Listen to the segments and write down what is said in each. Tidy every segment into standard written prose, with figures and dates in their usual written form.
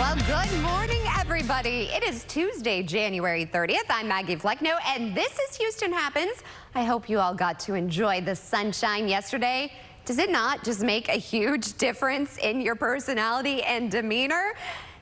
Well, good morning, everybody. It is Tuesday, January 30th. I'm Maggie Flecknoe, and this is Houston Happens. I hope you all got to enjoy the sunshine yesterday. Does it not just make a huge difference in your personality and demeanor?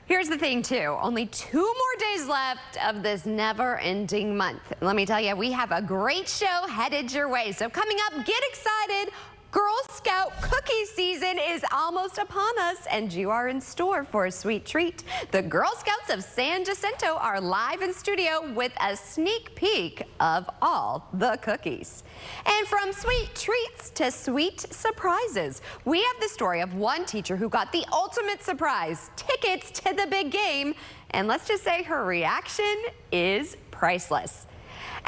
Here's the thing, too. Only 2 more days left of this never-ending month. Let me tell you, we have a great show headed your way. So coming up, get excited. Girl Scout cookie season is almost upon us, and you are in store for a sweet treat. The Girl Scouts of San Jacinto are live in studio with a sneak peek of all the cookies. And from sweet treats to sweet surprises, we have the story of one teacher who got the ultimate surprise, tickets to the big game. And let's just say her reaction is priceless.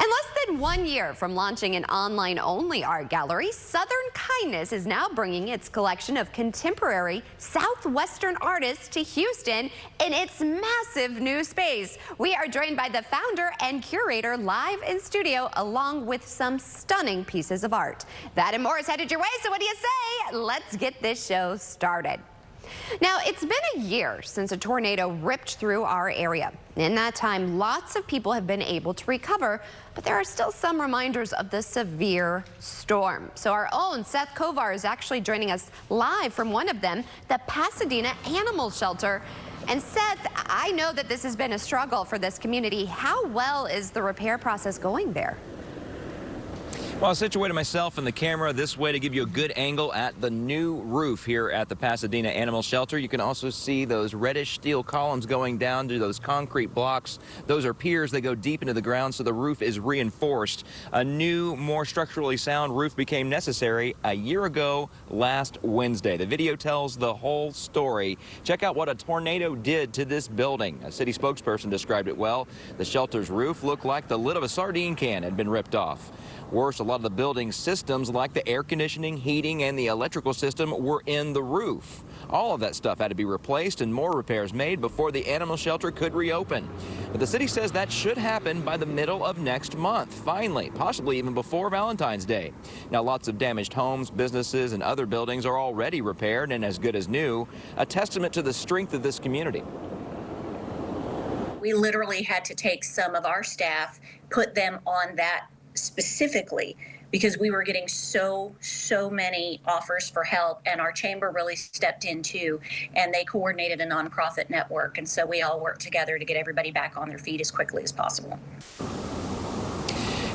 In less than 1 year from launching an online-only art gallery, Southern Kindness is now bringing its collection of contemporary Southwestern artists to Houston in its massive new space. We are joined by the founder and curator live in studio, along with some stunning pieces of art. That and more is headed your way, so what do you say? Let's get this show started. Now, it's been a year since a tornado ripped through our area. In that time, lots of people have been able to recover, but there are still some reminders of the severe storm. So our own Seth Kovar is actually joining us live from one of them, the Pasadena Animal Shelter. And Seth, I know that this has been a struggle for this community. How well is the repair process going there? Well, I situated myself in the camera this way to give you a good angle at the new roof here at the Pasadena Animal Shelter. You can also see those reddish steel columns going down to those concrete blocks. Those are piers that go deep into the ground, so the roof is reinforced. A new, more structurally sound roof became necessary a year ago last Wednesday. The video tells the whole story. Check out what a tornado did to this building. A city spokesperson described it well. The shelter's roof looked like the lid of a sardine can had been ripped off. Worse, a lot of the building's systems like the air conditioning, heating, and the electrical system were in the roof. All of that stuff had to be replaced and more repairs made before the animal shelter could reopen. But the city says that should happen by the middle of next month, finally, possibly even before Valentine's Day. Now, lots of damaged homes, businesses, and other buildings are already repaired and as good as new, a testament to the strength of this community. We literally had to take some of our staff, put them on that specifically because we were getting so many offers for help, and our chamber really stepped in too, and they coordinated a nonprofit network, and so we all worked together to get everybody back on their feet as quickly as possible.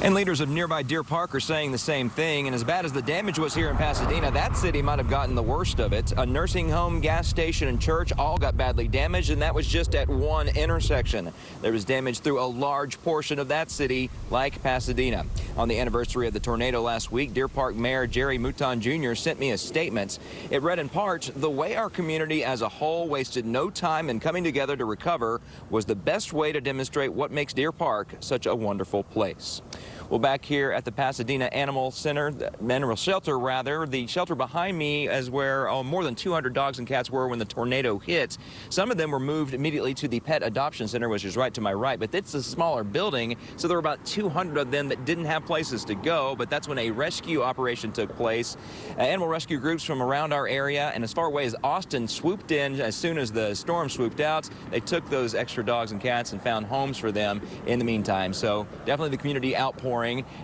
And leaders of nearby Deer Park are saying the same thing. And as bad as the damage was here in Pasadena, that city might have gotten the worst of it. A nursing home, gas station, and church all got badly damaged, and that was just at one intersection. There was damage through a large portion of that city, like Pasadena. On the anniversary of the tornado last week, Deer Park Mayor Jerry Mouton Jr. sent me a statement. It read in part, "The way our community as a whole wasted no time in coming together to recover was the best way to demonstrate what makes Deer Park such a wonderful place." Well, back here at the Pasadena Animal Center, Animal Shelter rather, the shelter behind me is where more than 200 dogs and cats were when the tornado hit. Some of them were moved immediately to the Pet Adoption Center, which is right to my right, but it's a smaller building, so there were about 200 of them that didn't have places to go, but that's when a rescue operation took place. Animal rescue groups from around our area and as far away as Austin swooped in as soon as the storm swooped out. They took those extra dogs and cats and found homes for them in the meantime, so definitely the community outpouring.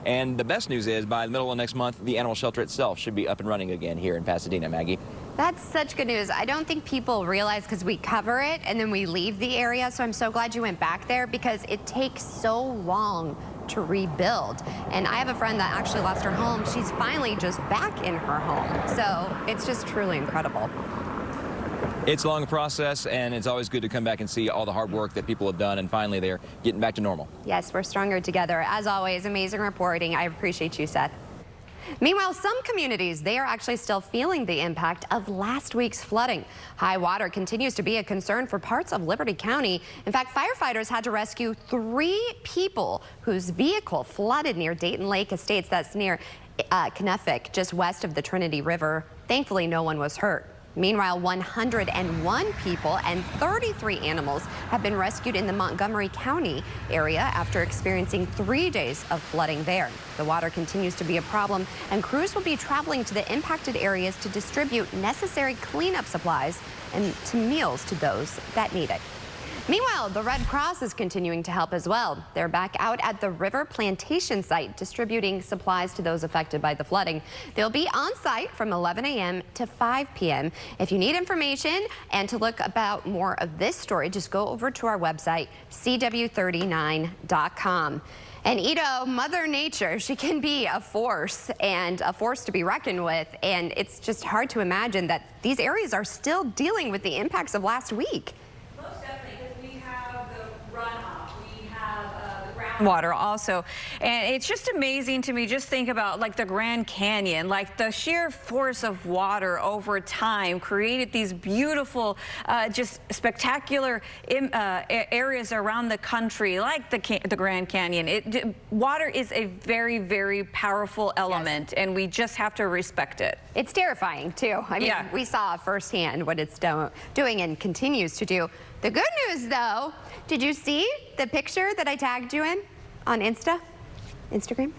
And the best news is by the middle of next month, the animal shelter itself should be up and running again here in Pasadena. Maggie? That's such good news. I don't think people realize because we cover it and then we leave the area. So I'm so glad you went back there because it takes so long to rebuild. And I have a friend that actually lost her home. She's finally just back in her home. So it's just truly incredible. It's a long process, and it's always good to come back and see all the hard work that people have done, and finally they're getting back to normal. Yes, we're stronger together. As always, amazing reporting. I appreciate you, Seth. Meanwhile, some communities, they are actually still feeling the impact of last week's flooding. High water continues to be a concern for parts of Liberty County. In fact, firefighters had to rescue 3 people whose vehicle flooded near Dayton Lake Estates. That's near Kennefik, just west of the Trinity River. Thankfully, no one was hurt. Meanwhile, 101 people and 33 animals have been rescued in the Montgomery County area after experiencing 3 days of flooding there. The water continues to be a problem, and crews will be traveling to the impacted areas to distribute necessary cleanup supplies and to meals to those that need it. Meanwhile, the Red Cross is continuing to help as well. They're back out at the River Plantation site distributing supplies to those affected by the flooding. They'll be on site from 11 a.m. to 5 p.m. If you need information and to look about more of this story, just go over to our website, cw39.com. And Ito, Mother Nature, she can be a force and a force to be reckoned with. And it's just hard to imagine that these areas are still dealing with the impacts of last week. Water also, and it's just amazing to me. Just think about like the Grand Canyon, like the sheer force of water over time created these beautiful, just spectacular areas around the country, like the Grand Canyon. Water is a very, very powerful element, yes, and we just have to respect it. It's terrifying too. I mean, yeah, we saw firsthand what it's doing and continues to do. The good news, though, did you see the picture that I tagged you in on Instagram?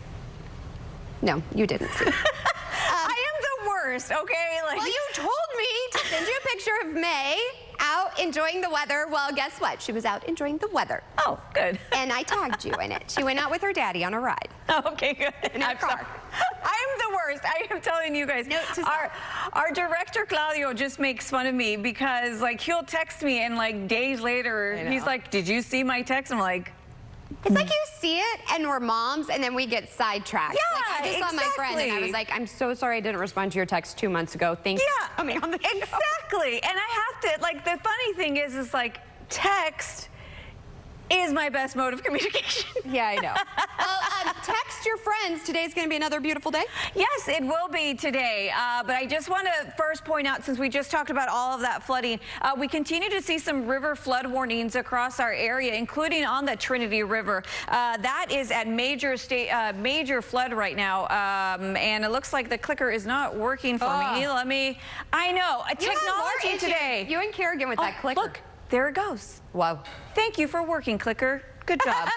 No, you didn't see. I am the worst, okay? Like, well, you told me to send you a picture of May out enjoying the weather. Well, guess what? She was out enjoying the weather. Oh, good. And I tagged you in it. She went out with her daddy on a ride. Oh, okay, good. In her car. I'm the worst. I am telling you guys. Our director Claudio just makes fun of me because like he'll text me and like days later he's like, "Did you see my text?" I'm like, it's like you see it and we're moms and then we get sidetracked. Yeah, like I just saw my friend and I was like, I'm so sorry I didn't respond to your text 2 months ago. Thank you for coming on the show. Exactly. And I have to, like, the funny thing is like text is my best mode of communication. Yeah, I know. Well, text your friends. Today's going to be another beautiful day. Yes, it will be today. But I just want to first point out, since we just talked about all of that flooding, we continue to see some river flood warnings across our area, including on the Trinity River. That is at major flood right now. And it looks like the clicker is not working for me. I know. Technology today. You and Kerrigan with that clicker. Look, there it goes. Wow. Thank you for working, clicker. Good job.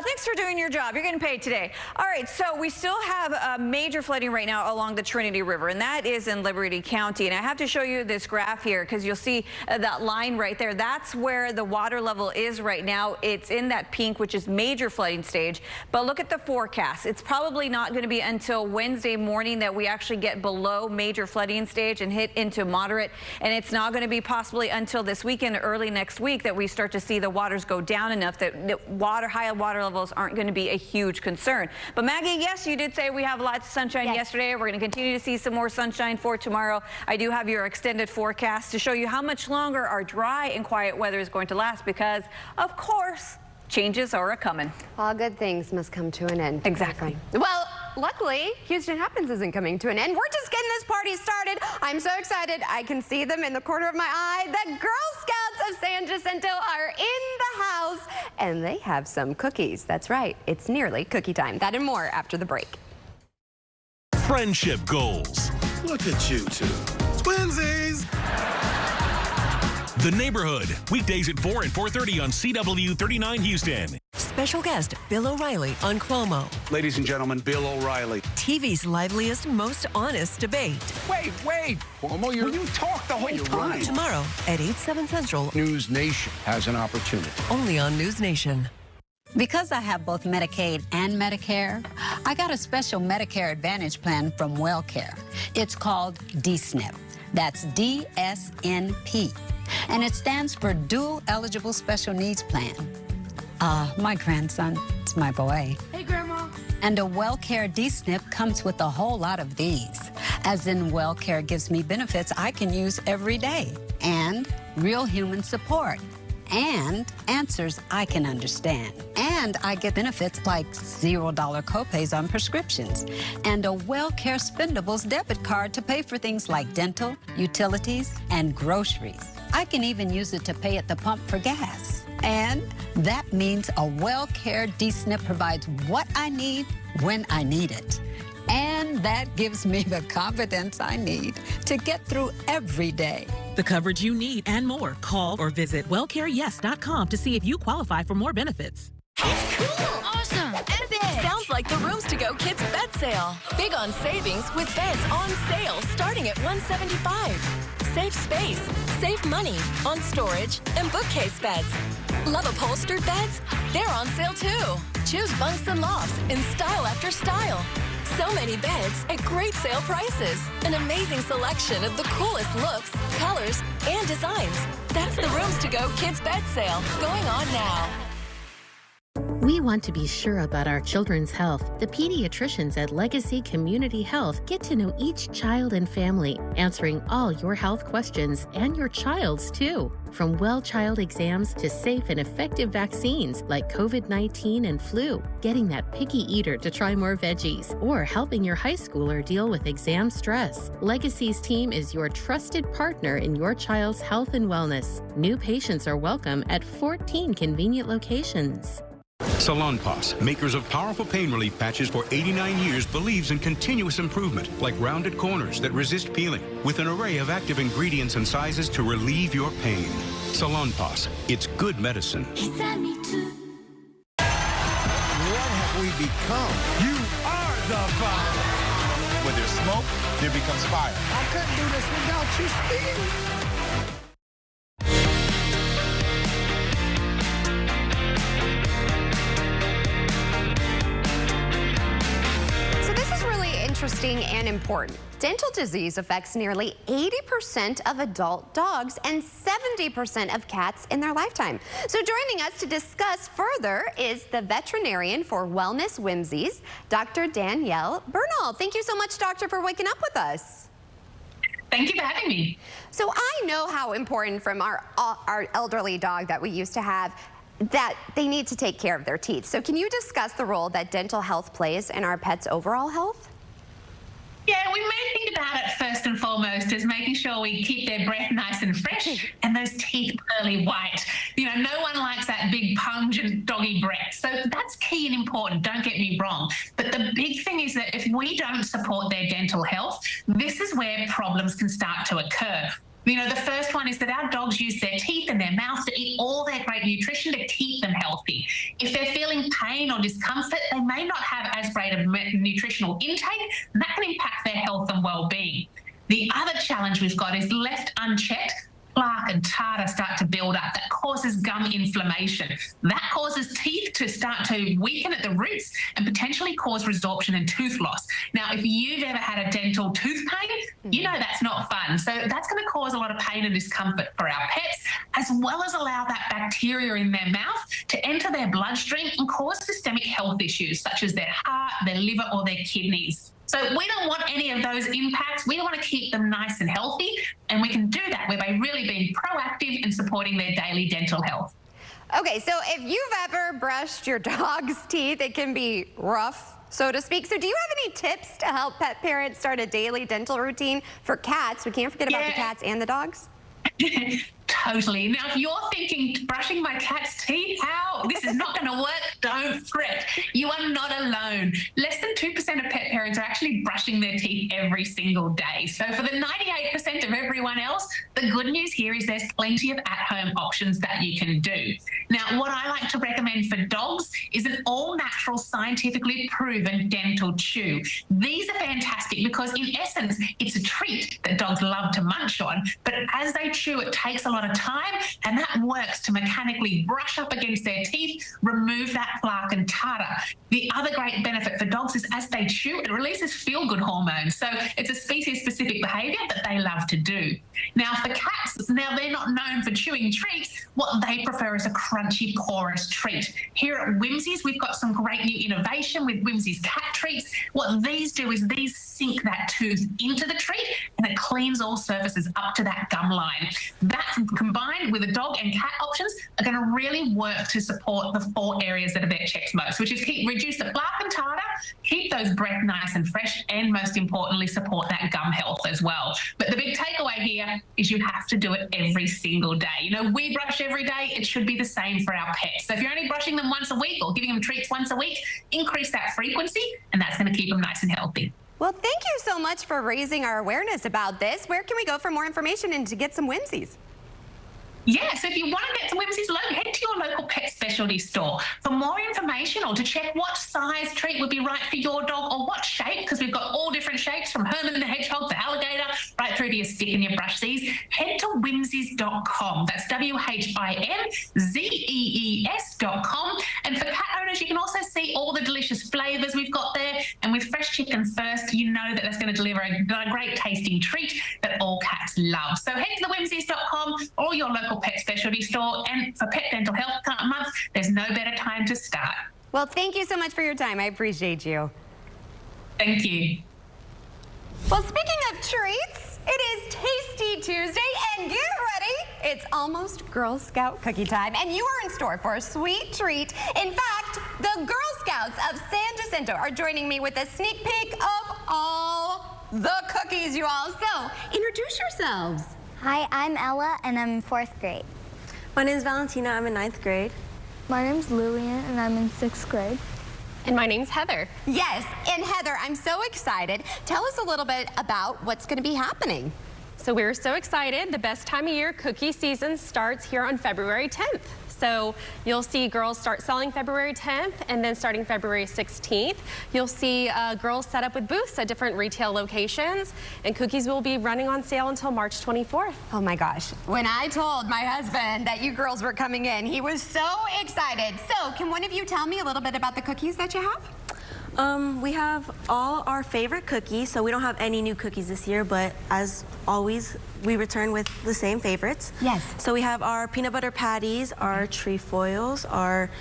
Thanks for doing your job. You're getting paid today. All right, so we still have major flooding right now along the Trinity River, and that is in Liberty County. And I have to show you this graph here because you'll see that line right there. That's where the water level is right now. It's in that pink, which is major flooding stage. But look at the forecast. It's probably not going to be until Wednesday morning that we actually get below major flooding stage and hit into moderate. And it's not going to be possibly until this weekend, early next week, that we start to see the waters go down enough that high water levels aren't going to be a huge concern. But Maggie, yes, you did say we have lots of sunshine yesterday. We're going to continue to see some more sunshine for tomorrow. I do have your extended forecast to show you how much longer our dry and quiet weather is going to last because, of course, changes are a-coming. All good things must come to an end. Exactly. Well, luckily, Houston Happens isn't coming to an end. We're just getting this party started. I'm so excited. I can see them in the corner of my eye. The Girl Scouts of San Jacinto are in the house, and they have some cookies. That's right. It's nearly cookie time. That and more after the break. Friendship goals. Look at you two. Twinsies. The Neighborhood. Weekdays at 4 and 4:30 on CW39 Houston. Special guest Bill O'Reilly on Cuomo. Ladies and gentlemen, Bill O'Reilly. TV's liveliest, most honest debate. Wait. Cuomo, you talk the whole time. Tomorrow at 8/7 Central. News Nation has an opportunity. Only on News Nation. Because I have both Medicaid and Medicare, I got a special Medicare Advantage plan from WellCare. It's called DSNP. That's DSNP. And it stands for Dual Eligible Special Needs Plan. My grandson, it's my boy. Hey, Grandma. And a WellCare DSNP comes with a whole lot of these. As in, WellCare gives me benefits I can use every day. And real human support. And answers I can understand. And I get benefits like $0 copays on prescriptions. And a WellCare Spendables debit card to pay for things like dental, utilities, and groceries. I can even use it to pay at the pump for gas. And that means a WellCare DSNP provides what I need when I need it. And that gives me the confidence I need to get through every day. The coverage you need and more. Call or visit wellcareyes.com to see if you qualify for more benefits. It's cool! Awesome! Epic! Sounds like the Rooms to Go Kids Bed Sale. Big on savings with beds on sale starting at $175. Save space, save money on storage and bookcase beds. Love upholstered beds? They're on sale too. Choose bunks and lofts in style after style. So many beds at great sale prices. An amazing selection of the coolest looks, colors, and designs. That's the Rooms to Go Kids Bed Sale going on now. We want to be sure about our children's health. The pediatricians at Legacy Community Health get to know each child and family, answering all your health questions and your child's too. From well child exams to safe and effective vaccines like COVID-19 and flu, getting that picky eater to try more veggies, or helping your high schooler deal with exam stress. Legacy's team is your trusted partner in your child's health and wellness. New patients are welcome at 14 convenient locations. Salonpas, makers of powerful pain relief patches for 89 years, believes in continuous improvement, like rounded corners that resist peeling, with an array of active ingredients and sizes to relieve your pain. Salonpas, it's good medicine. What have we become? You are the fire. When there's smoke, there becomes fire. I couldn't do this without you, Steve. Interesting and important. Dental disease affects nearly 80% of adult dogs and 70% of cats in their lifetime. So joining us to discuss further is the veterinarian for Wellness Whimsies, Dr. Danielle Bernal. Thank you so much, doctor, for waking up with us. Thank you for having me. So I know how important from our elderly dog that we used to have that they need to take care of their teeth. So can you discuss the role that dental health plays in our pets' overall health? Yeah, we may think about it first and foremost as making sure we keep their breath nice and fresh and those teeth pearly white. You know, no one likes that big pungent doggy breath. So that's key and important, don't get me wrong. But the big thing is that if we don't support their dental health, this is where problems can start to occur. You know, the first one is that our dogs use their teeth and their mouth to eat all their great nutrition to keep them healthy. If they're feeling pain or discomfort, they may not have as great a nutritional intake, and that can impact their health and well-being. The other challenge we've got is left unchecked, plaque and tartar start to build up. That causes gum inflammation. That causes teeth to start to weaken at the roots and potentially cause resorption and tooth loss. Now, if you've ever had a dental tooth pain, you know that's not fun. So that's going to cause a lot of pain and discomfort for our pets, as well as allow that bacteria in their mouth to enter their bloodstream and cause systemic health issues such as their heart, their liver, or their kidneys. So we don't want any of those impacts. We want to keep them nice and healthy, and we can do that by really being proactive and supporting their daily dental health. Okay, so if you've ever brushed your dog's teeth, it can be rough, so to speak. So do you have any tips to help pet parents start a daily dental routine for cats? We can't forget about the cats and the dogs. Totally. Now, if you're thinking, brushing my cat's teeth, how? This is not going to work. Don't fret. You are not alone. Less than 2% of pet parents are actually brushing their teeth every single day. So for the 98% of everyone else, the good news here is there's plenty of at-home options that you can do. Now, what I like to recommend for dogs is an all-natural, scientifically proven dental chew. These are fantastic because, in essence, it's a treat that dogs love to munch on, but as they chew, it takes a lot of time, and that works to mechanically brush up against their teeth, remove that plaque and tartar. The other great benefit for dogs is as they chew, it releases feel-good hormones. So it's a species-specific behavior that they love to do. Now, for cats, now they're not known for chewing treats. What they prefer is a crunchy, porous treat. Here at Whimsies, we've got some great new innovation with Whimsies cat treats. What these do is these sink that tooth into the treat, and it cleans all surfaces up to that gum line. That, combined with the dog and cat options, are going to really work to support the 4 areas that a vet checks most, which is reduce the plaque and tartar, keep those breath nice and fresh, and most importantly, support that gum health as well. But the big takeaway here is you have to do it every single day. You know, we brush every day. It should be the same for our pets. So if you're only brushing them once a week or giving them treats once a week, increase that frequency, and that's going to keep them nice and healthy. Well, thank you so much for raising our awareness about this. Where can we go for more information and to get some whimsies? Yeah, so if you want to get some whimsies, head to your local pet specialty store. For more information or to check what size treat would be right for your dog or what shape, because we've got all different shapes from Herman the Hedgehog to alligator, right through to your stick and your brush seas, head to whimsies.com. That's WHIMZEES.com. And for cat owners, you can also see all the delicious flavours we've got there. And with Fresh Chicken First, you know that that's going to deliver a great tasting treat that all cats love. So head to the whimsies.com or your local pet specialty store, and for Pet Dental Health Month, there's no better time to start. Well, thank you so much for your time. I appreciate you. Thank you. Well, speaking of treats, it is Tasty Tuesday, and get ready. It's almost Girl Scout cookie time, and you are in store for a sweet treat. In fact, the Girl Scouts of San Jacinto are joining me with a sneak peek of all the cookies, you all. So, introduce yourselves. Hi, I'm Ella, and I'm in 4th grade. My name is Valentina. I'm in 9th grade. My name's Lillian, and I'm in 6th grade. And my name's Heather. Yes, and Heather, I'm so excited. Tell us a little bit about what's going to be happening. So we're so excited. The best time of year cookie season starts here on February 10th. So you'll see girls start selling February 10th, and then starting February 16th, you'll see girls set up with booths at different retail locations, and cookies will be running on sale until March 24th. Oh my gosh. When I told my husband that you girls were coming in, he was so excited. So can one of you tell me a little bit about the cookies that you have? We have all our favorite cookies, so we don't have any new cookies this year, but as always, we return with the same favorites. Yes. So we have our peanut butter patties, our trefoils, our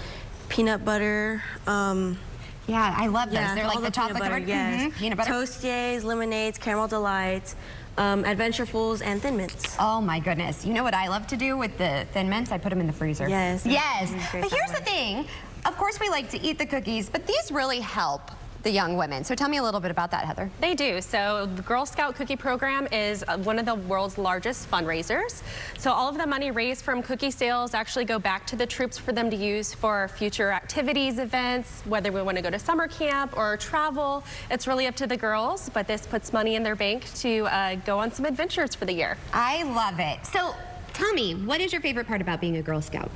peanut butter, yeah, I love those. Yeah, they're like the chocolate covered. Yes. Peanut butter. Toastiers, lemonades, caramel delights, Adventurefuls, and Thin Mints. Oh my goodness. You know what I love to do with the Thin Mints? I put them in the freezer. Yes. Yes. But here's the thing. Of course, we like to eat the cookies, but these really help the young women. So tell me a little bit about that, Heather. They do. So the Girl Scout Cookie Program is one of the world's largest fundraisers. So all of the money raised from cookie sales actually go back to the troops for them to use for future activities, events, whether we want to go to summer camp or travel. It's really up to the girls, but this puts money in their bank to go on some adventures for the year. I love it. So tell me, what is your favorite part about being a Girl Scout?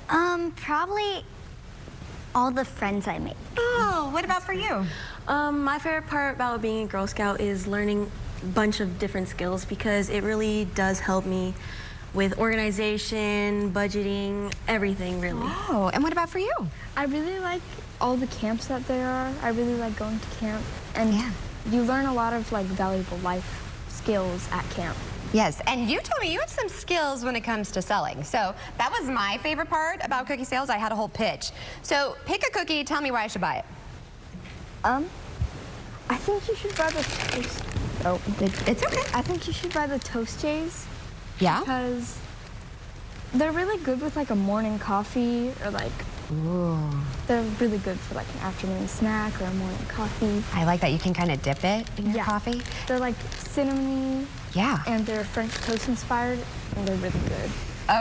Probably all the friends I make. Oh, what about for you? My favorite part about being a Girl Scout is learning a bunch of different skills, because it really does help me with organization, budgeting, everything really. Oh, and what about for you? I really like all the camps that there are. I really like going to camp, and you learn a lot of like valuable life skills at camp. Yes, and you told me you have some skills when it comes to selling. So that was my favorite part about cookie sales. I had a whole pitch. So pick a cookie, tell me why I should buy it. I think you should buy the toast. Oh, it's okay. I think you should buy the Toastiers. Yeah? Because they're really good with like a morning coffee, or like, they're really good for like an afternoon snack or a morning coffee. I like that you can kind of dip it in your coffee. They're like cinnamony. Yeah. And they're French toast inspired, and they're really good.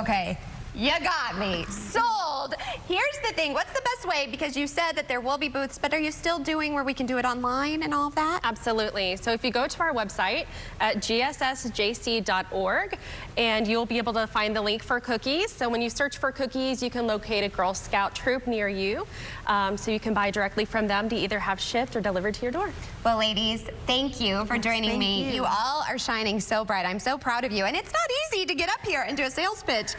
Okay, you got me. Sold. Here's the thing. What's the best way? Because you said that there will be booths, but are you still doing where we can do it online and all of that? Absolutely. So if you go to our website at gssjc.org, and you'll be able to find the link for cookies. So when you search for cookies, you can locate a Girl Scout troop near you. So you can buy directly from them to either have shipped or delivered to your door. Well, ladies, thank you for joining me. You all are shining so bright. I'm so proud of you. And it's not easy to get up here and do a sales pitch.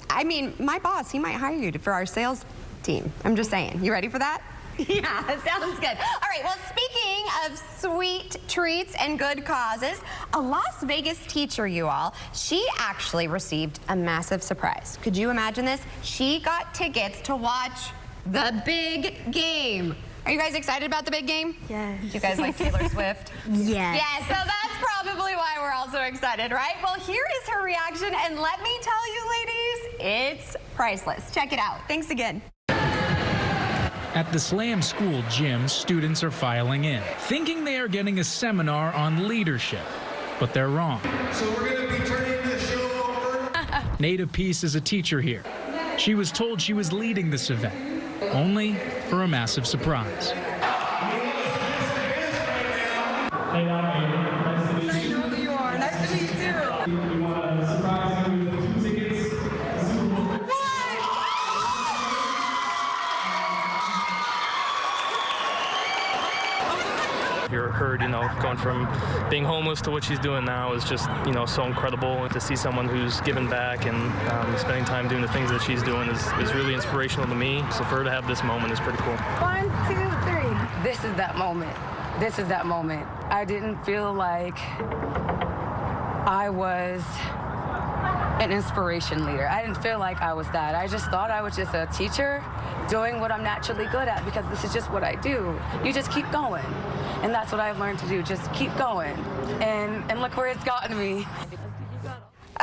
I mean, my boss, he might hire you for our sales team. I'm just saying. You ready for that? Yeah, sounds good. All right, well, speaking of sweet treats and good causes, a Las Vegas teacher, you all, she actually received a massive surprise. Could you imagine this? She got tickets to watch the big game. Are you guys excited about the big game? Yes. You guys like Taylor Swift? Yes. Yes, so that's probably why we're all so excited, right? Well, here is her reaction, and let me tell you, ladies, it's priceless. Check it out. Thanks again. At the Slam School gym, students are filing in, thinking they are getting a seminar on leadership, but they're wrong. So we're going to be turning this show over. Nada Peace is a teacher here. She was told she was leading this event, only for a massive surprise. I know who you are. Nice to meet you too. We want to surprise you with 2 tickets. Her, going from being homeless to what she's doing now is just, so incredible. And to see someone who's given back and spending time doing the things that she's doing is really inspirational to me. So for her to have this moment is pretty cool. 1, 2, 3. This is that moment. This is that moment. I didn't feel like I was an inspiration leader. I didn't feel like I was that. I just thought I was just a teacher doing what I'm naturally good at because this is just what I do. You just keep going. And that's what I've learned to do, just keep going. And look where it's gotten me.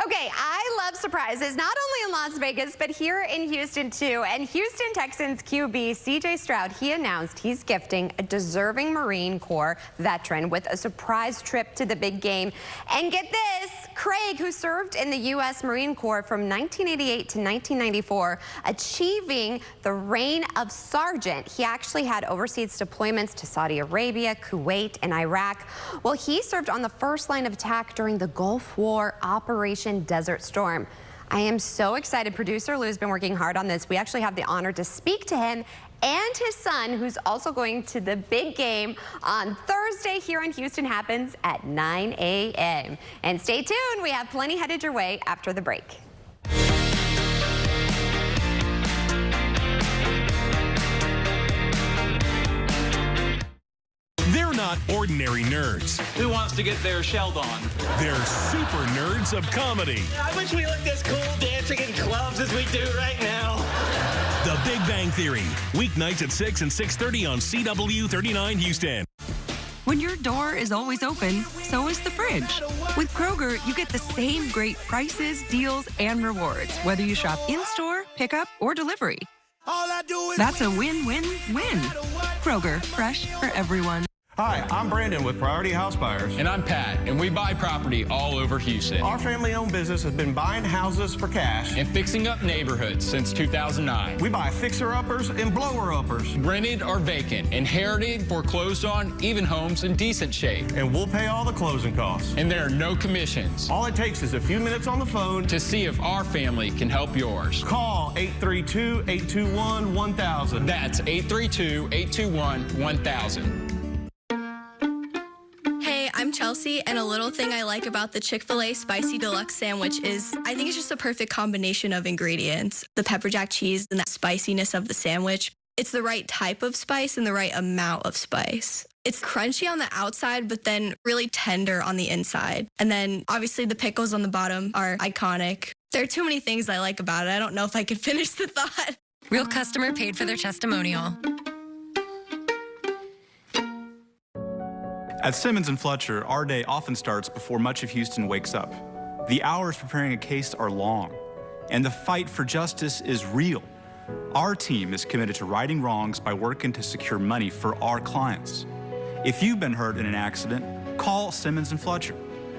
Okay, I love surprises, not only in Las Vegas, but here in Houston too. And Houston Texans QB CJ Stroud, he announced he's gifting a deserving Marine Corps veteran with a surprise trip to the big game. And get this, Craig, who served in the U.S. Marine Corps from 1988 to 1994, achieving the rank of sergeant. He actually had overseas deployments to Saudi Arabia, Kuwait, and Iraq. Well, he served on the first line of attack during the Gulf War Operation Desert Storm. I am so excited. Producer Lou's been working hard on this. We actually have the honor to speak to him and his son, who's also going to the big game on Thursday here in Houston. Happens at 9 a.m. And stay tuned. We have plenty headed your way after the break. They're not ordinary nerds. Who wants to get their shelled on? They're super nerds of comedy. I wish we looked as cool dancing in clubs as we do right now. The Big Bang Theory, weeknights at 6 and 6:30 on CW39 Houston. When your door is always open, so is the fridge. With Kroger, you get the same great prices, deals, and rewards, whether you shop in-store, pickup, or delivery. That's a win-win-win. Kroger, fresh for everyone. Hi, I'm Brandon with Priority House Buyers. And I'm Pat, and we buy property all over Houston. Our family-owned business has been buying houses for cash and fixing up neighborhoods since 2009. We buy fixer-uppers and blower-uppers. Rented or vacant, inherited, foreclosed on, even homes in decent shape. And we'll pay all the closing costs. And there are no commissions. All it takes is a few minutes on the phone to see if our family can help yours. Call 832-821-1000. That's 832-821-1000. I'm Chelsea, and a little thing I like about the Chick-fil-A Spicy Deluxe Sandwich is I think it's just a perfect combination of ingredients. The pepper jack cheese and that spiciness of the sandwich. It's the right type of spice and the right amount of spice. It's crunchy on the outside, but then really tender on the inside. And then obviously the pickles on the bottom are iconic. There are too many things I like about it. I don't know if I can finish the thought. Real customer paid for their testimonial. At Simmons & Fletcher, our day often starts before much of Houston wakes up. The hours preparing a case are long, and the fight for justice is real. Our team is committed to righting wrongs by working to secure money for our clients. If you've been hurt in an accident, call Simmons & Fletcher.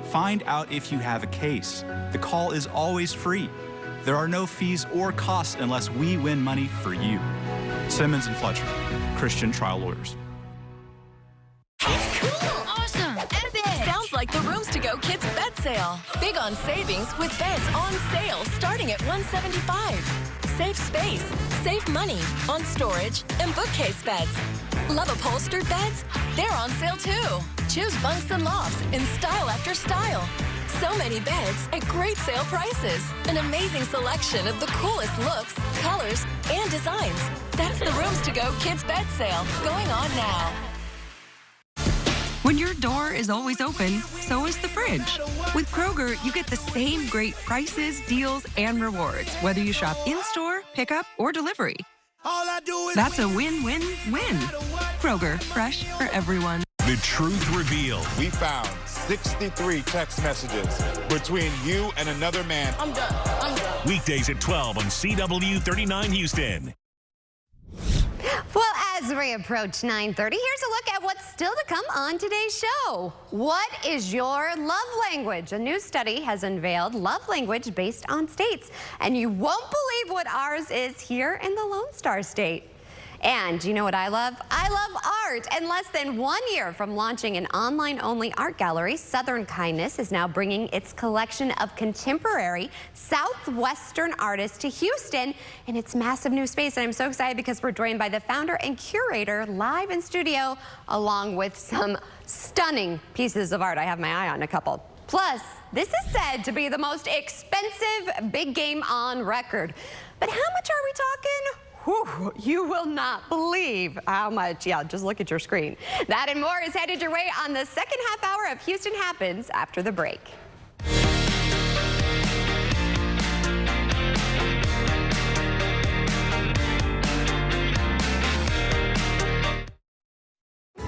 Find out if you have a case. The call is always free. There are no fees or costs unless we win money for you. Simmons & Fletcher, Christian trial lawyers. Awesome. Epic. Sounds like the Rooms to Go Kids Bed Sale. Big on savings with beds on sale starting at $175. Save space, save money on storage and bookcase beds. Love upholstered beds? They're on sale too. Choose bunks and lofts in style after style. So many beds at great sale prices. An amazing selection of the coolest looks, colors, and designs. That's the Rooms to Go Kids Bed Sale going on now. When your door is always open, so is the fridge. With Kroger, you get the same great prices, deals, and rewards, whether you shop in-store, pickup, or delivery. That's a win-win-win. Kroger, fresh for everyone. The truth revealed. We found 63 text messages between you and another man. I'm done. Weekdays at 12 on CW39 Houston. Well, as we approach 9:30, here's a look at what's still to come on today's show. What is your love language? A new study has unveiled love language based on states, and you won't believe what ours is here in the Lone Star State. And you know what I love? I love art. And less than 1 year from launching an online-only art gallery, Southern Kindness is now bringing its collection of contemporary Southwestern artists to Houston in its massive new space. And I'm so excited because we're joined by the founder and curator live in studio, along with some stunning pieces of art. I have my eye on a couple. Plus, this is said to be the most expensive big game on record. But how much are we talking? Whew, you will not believe how much. Yeah, just look at your screen. That and more is headed your way on the second half hour of Houston Happens after the break.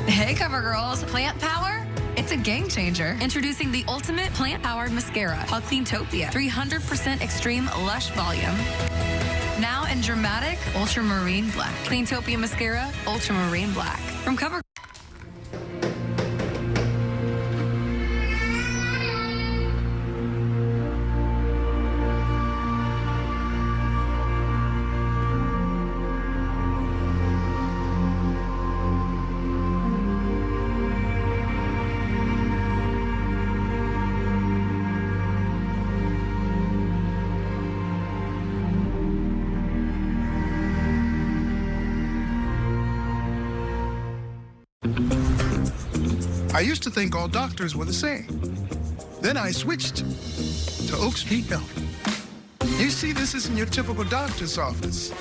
Hey, CoverGirls. Plant Power? It's a game changer. Introducing the ultimate plant-powered mascara called Cleantopia. 300% extreme lush volume. Now in dramatic ultramarine black. Cleantopia Mascara Ultramarine Black. From CoverGirl. I used to think all doctors were the same. Then I switched to Oak Street Health. You see, this isn't your typical doctor's office.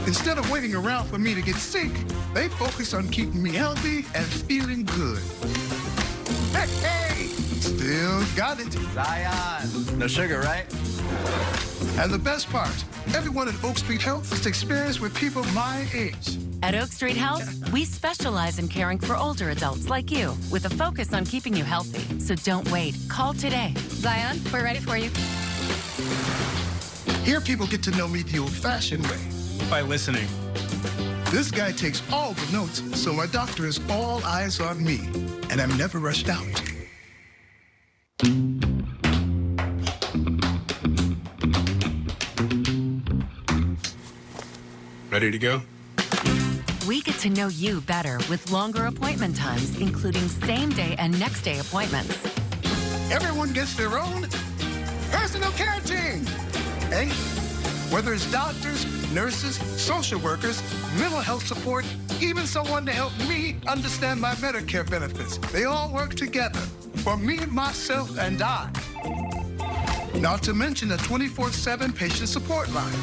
Instead of waiting around for me to get sick, they focus on keeping me healthy and feeling good. Hey, still got it. Zion. No sugar, right? And the best part, everyone at Oak Street Health is experienced with people my age. At Oak Street Health, we specialize in caring for older adults like you with a focus on keeping you healthy. So don't wait. Call today. Zion, we're ready for you. Here people get to know me the old-fashioned way. By listening. This guy takes all the notes, so my doctor is all eyes on me, and I'm never rushed out. Ready to go? We get to know you better with longer appointment times, including same-day and next-day appointments. Everyone gets their own personal care team. And whether it's doctors, nurses, social workers, mental health support, even someone to help me understand my Medicare benefits, they all work together for me, myself, and I. Not to mention a 24/7 patient support line.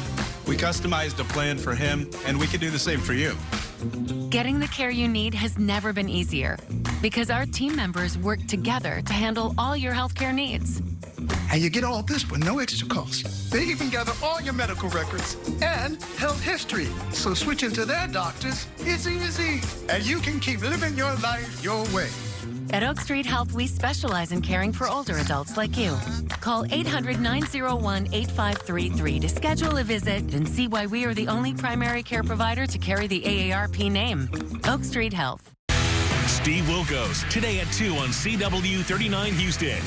We customized a plan for him, and we could do the same for you. Getting the care you need has never been easier because our team members work together to handle all your healthcare needs. And you get all this with no extra cost. They even gather all your medical records and health history. So switching to their doctors is easy. And you can keep living your life your way. At Oak Street Health, we specialize in caring for older adults like you. Call 800-901-8533 to schedule a visit and see why we are the only primary care provider to carry the AARP name. Oak Street Health. Steve Wilkos, today at 2 on CW 39 Houston.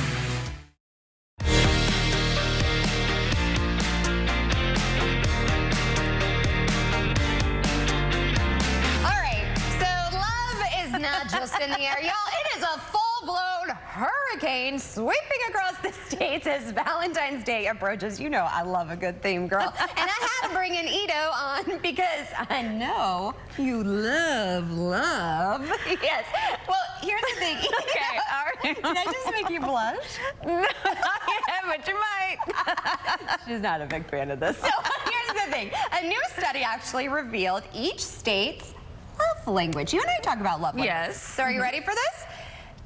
Just in the air, y'all. It is a full-blown hurricane sweeping across the states as Valentine's Day approaches. You know I love a good theme, girl. And I had to bring in Ito on because I know you love. Yes. Well, here's the thing. Okay, all right. Did I just make you blush? No, not yet, but you might. She's not a big fan of this. So here's the thing. A new study actually revealed each state's love language. You and I talk about love language. Yes. So are you ready for this?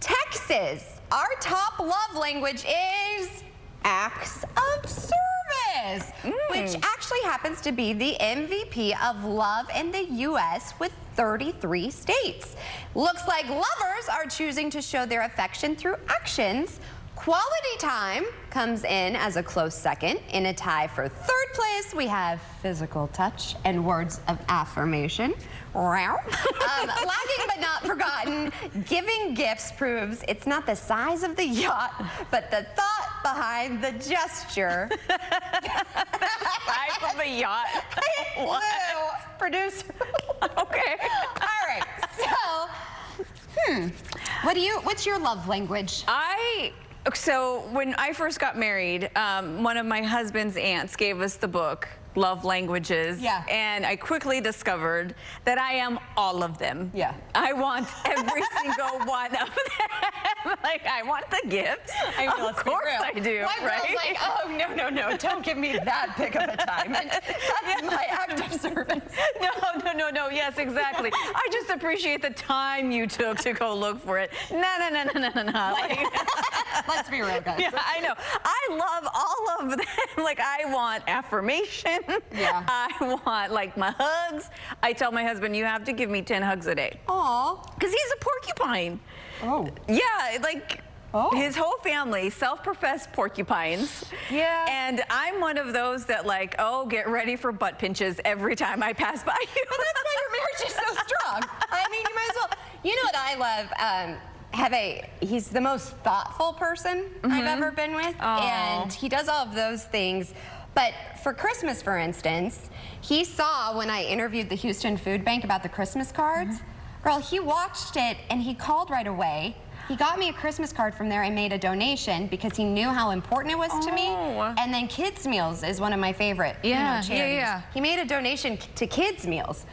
Texas, our top love language is acts of service, which actually happens to be the MVP of love in the U.S. with 33 states. Looks like lovers are choosing to show their affection through actions. Quality time comes in as a close second. In a tie for third place, we have physical touch and words of affirmation. Lagging but not forgotten, giving gifts proves it's not the size of the yacht, but the thought behind the gesture. Size of the yacht? What? Producer. What's your love language? So when I first got married, one of my husband's aunts gave us the book, Love Languages. Yeah. And I quickly discovered that I am all of them. Yeah. I want every single one of them. Like, I want the gifts. I mean, of course I do, my right? girl's like, oh, no, don't give me that big of a time. And that's my act of service. No, yes, exactly. I just appreciate the time you took to go look for it. No. Like, let's be real, guys. Yeah, I know. I love all of them. Like, I want affirmation. Yeah. I want, like, my hugs. I tell my husband, you have to give me 10 hugs a day. Aw. Because he's a porcupine. Oh. Yeah, like, his whole family, self-professed porcupines. Yeah. And I'm one of those that, like, get ready for butt pinches every time I pass by you. Well, that's why your marriage is so strong. I mean, you might as well. You know what I love? He's the most thoughtful person I've ever been with. And he does all of those things. But for Christmas, for instance, he saw when I interviewed the Houston Food Bank about the Christmas cards. Girl, he watched it and he called right away. He got me a Christmas card from there and made a donation because he knew how important it was to me. And then Kids Meals is one of my favorite charities. Yeah. He made a donation to Kids Meals.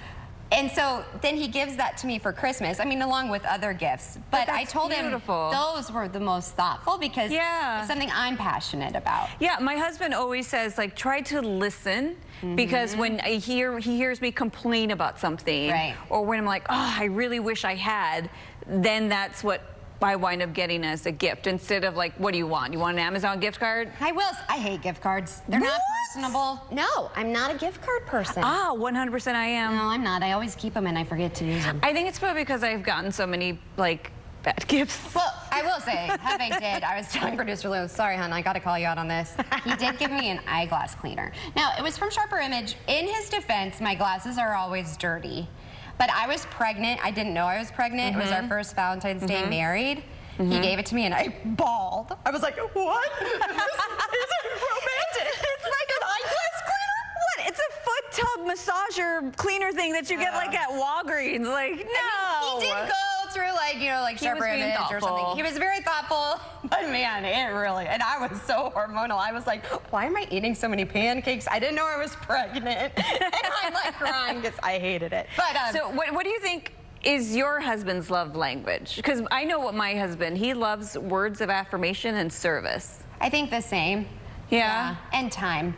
And so then he gives that to me for Christmas. I mean, along with other gifts. But I told him those were the most thoughtful because it's something I'm passionate about. Yeah, my husband always says, like, try to listen. Because when he hears me complain about something, or when I'm like, I really wish I had, then that's what I wind up getting as a gift instead of, like, what do you want? You want an Amazon gift card? I hate gift cards. They're not personable. No, I'm not a gift card person. 100% I am. No, I'm not. I always keep them and I forget to use them. I think it's probably because I've gotten so many, like, bad gifts. Well, I will say, I was telling producer Lou, sorry, hon, I got to call you out on this. He did give me an eyeglass cleaner. Now, it was from Sharper Image. In his defense, my glasses are always dirty. But I was pregnant. I didn't know I was pregnant. It was our first Valentine's Day married. He gave it to me and I bawled. I was like, what? Is it romantic? It's like an eyeglass cleaner? What? It's a foot tub massager cleaner thing that you get, like, at Walgreens. Like, no. I mean, he did go through, like Sharper Image or something. He was very thoughtful, but man, it really, and I was so hormonal. I was like, why am I eating so many pancakes? I didn't know I was pregnant. And I'm like crying because I hated it. But so what do you think is your husband's love language? Because I know what my husband, he loves words of affirmation and service. I think the same. Yeah. And time.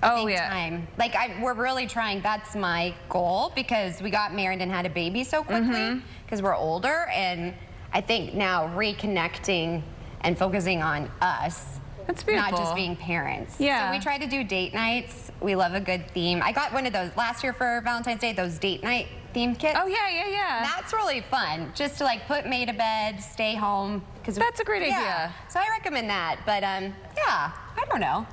Time. Like, we're really trying, that's my goal, because we got married and had a baby so quickly, because we're older, and I think now reconnecting and focusing on us. That's beautiful. Not just being parents. Yeah. So we try to do date nights. We love a good theme. I got one of those last year for Valentine's Day, those date night theme kits. Oh, yeah. That's really fun, just to, like, put May to bed, stay home. That's a great idea. So I recommend that, but yeah, I don't know.